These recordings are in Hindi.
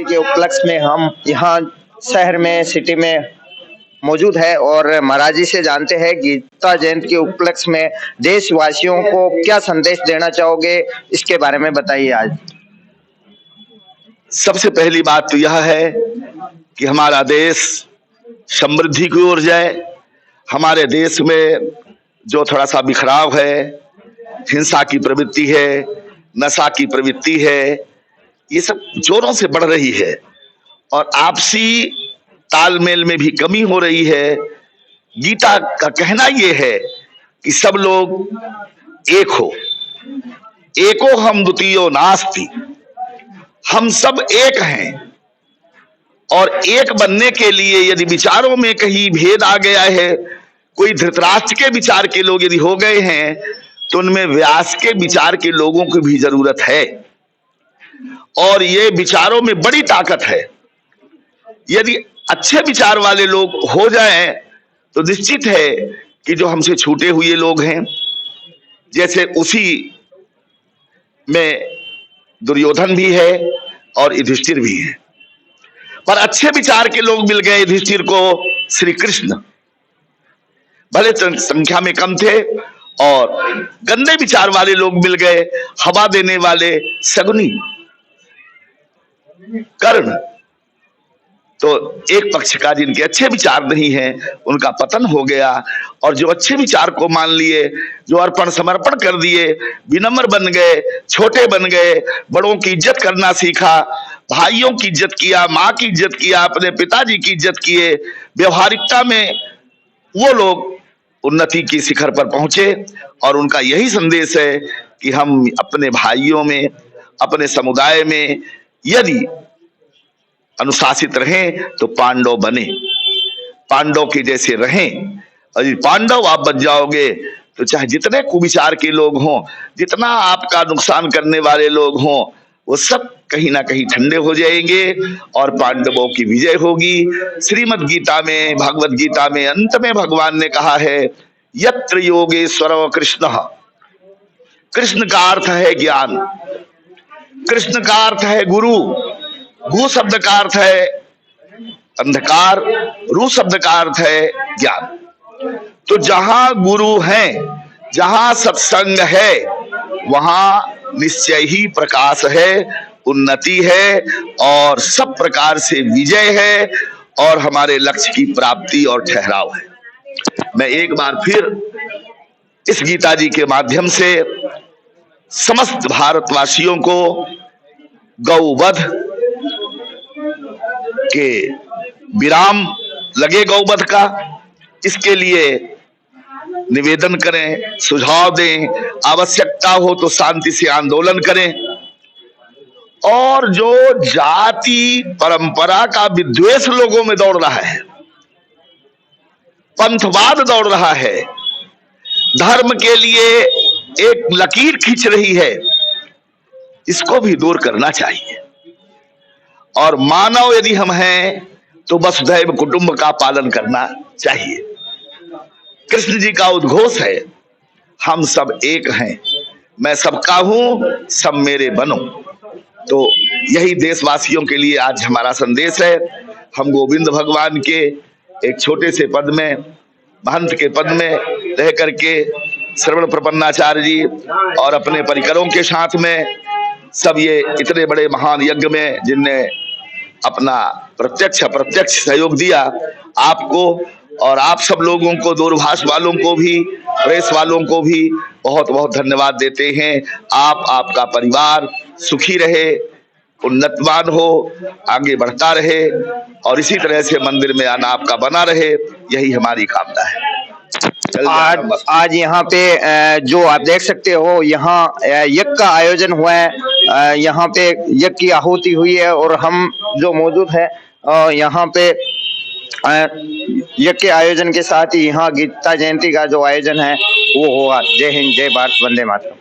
के उपलक्ष्य में हम यहाँ शहर में सिटी में मौजूद है और महाराज जी से जानते हैं गीता जयंती के उपलक्ष्य में देशवासियों को क्या संदेश देना चाहोगे, इसके बारे में बताइए। आज सबसे पहली बात तो यह है कि हमारा देश समृद्धि की ओर जाए। हमारे देश में जो थोड़ा सा बिखराव है, हिंसा की प्रवृत्ति है, नशा की प्रवृत्ति है, ये सब जोरों से बढ़ रही है और आपसी तालमेल में भी कमी हो रही है। गीता का कहना यह है कि सब लोग एक हो, एको हम द्वितीयो नास्ति, हम सब एक हैं और एक बनने के लिए यदि विचारों में कहीं भेद आ गया है, कोई धृतराष्ट्र के विचार के लोग यदि हो गए हैं, तो उनमें व्यास के विचार के लोगों की भी जरूरत है और ये विचारों में बड़ी ताकत है। यदि अच्छे विचार वाले लोग हो जाएं तो निश्चित है कि जो हमसे छूटे हुए लोग हैं, जैसे उसी में दुर्योधन भी है और युधिष्ठिर भी है, पर अच्छे विचार के लोग मिल गए युधिष्ठिर को श्री कृष्ण, भले संख्या में कम थे, और गंदे विचार वाले लोग मिल गए हवा देने वाले शकुनी, कर्ण। तो एक पक्ष का जिनके अच्छे विचार नहीं है उनका पतन हो गया और जो अच्छे विचार को मान लिए, जो अर्पण समर्पण कर दिए, विनम्र बन गए, छोटे बन गए, बड़ों की इज्जत करना सीखा, भाइयों की इज्जत किया, माँ की इज्जत किया, अपने पिताजी की इज्जत किए, व्यवहारिकता में वो लोग उन्नति की शिखर पर पहुंचे। और उनका यही संदेश है कि हम अपने भाइयों में, अपने समुदाय में यदि अनुशासित रहें तो पांडव बने, पांडव के जैसे रहें। और यदि पांडव आप बन जाओगे तो चाहे जितने कुविचार के लोग हों, जितना आपका नुकसान करने वाले लोग हों, वो सब कहीं ना कहीं ठंडे हो जाएंगे और पांडवों की विजय होगी। श्रीमद् गीता में, भगवत गीता में अंत में भगवान ने कहा है, यत्र योगेश्वर कृष्ण, कृष्ण का अर्थ है ज्ञान, कृष्ण का अर्थ है गुरु, गु शब्द का अर्थ है अंधकार, रू शब्द का अर्थ है ज्ञान। तो जहां गुरु है, जहां सत्संग है, वहां निश्चय ही प्रकाश है, उन्नति है और सब प्रकार से विजय है और हमारे लक्ष्य की प्राप्ति और ठहराव है। मैं एक बार फिर इस गीता जी के माध्यम से समस्त भारतवासियों को गौवध के विराम लगे, गौवध का, इसके लिए निवेदन करें, सुझाव दें, आवश्यकता हो तो शांति से आंदोलन करें। और जो जाति परंपरा का विद्वेष लोगों में दौड़ रहा है, पंथवाद दौड़ रहा है, धर्म के लिए एक लकीर खींच रही है, इसको भी दूर करना चाहिए। और मानव यदि हम हैं तो वसुधैव कुटुंब का पालन करना चाहिए। कृष्ण जी का उद्घोष है, हम सब एक हैं, मैं सबका हूं, सब मेरे बनो। तो यही देशवासियों के लिए आज हमारा संदेश है। हम गोविंद भगवान के एक छोटे से पद में, महंत के पद में रह करके श्रवण प्रपन्नाचार्य जी और अपने परिकरों के साथ में सब ये इतने बड़े महान यज्ञ में जिनने अपना प्रत्यक्ष अप्रत्यक्ष सहयोग दिया, आपको और आप सब लोगों को, दूरभाष वालों को भी, प्रेस वालों को भी बहुत बहुत धन्यवाद देते हैं। आप, आपका परिवार सुखी रहे, उन्नतमान हो, आगे बढ़ता रहे और इसी तरह से मंदिर में आना आपका बना रहे, यही हमारी कामना है। आज यहाँ पे जो आप देख सकते हो, यहाँ यज्ञ का आयोजन हुआ है, यहाँ पे यज्ञ की आहुति हुई है और हम जो मौजूद है यहाँ पे यज्ञ के आयोजन के साथ ही यहाँ गीता जयंती का जो आयोजन है वो होगा। जय हिंद, जय भारत, वंदे मातरम।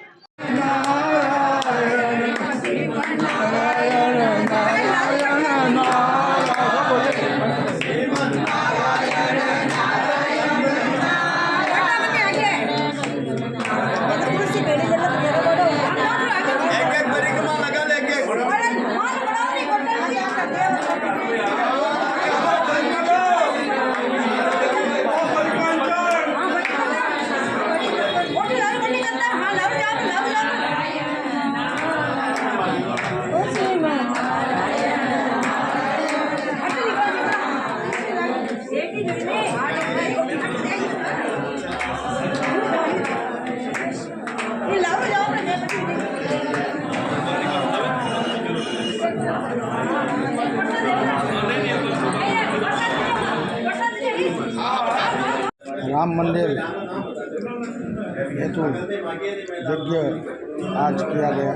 राम मंदिर हेतु यज्ञ आज किया गया।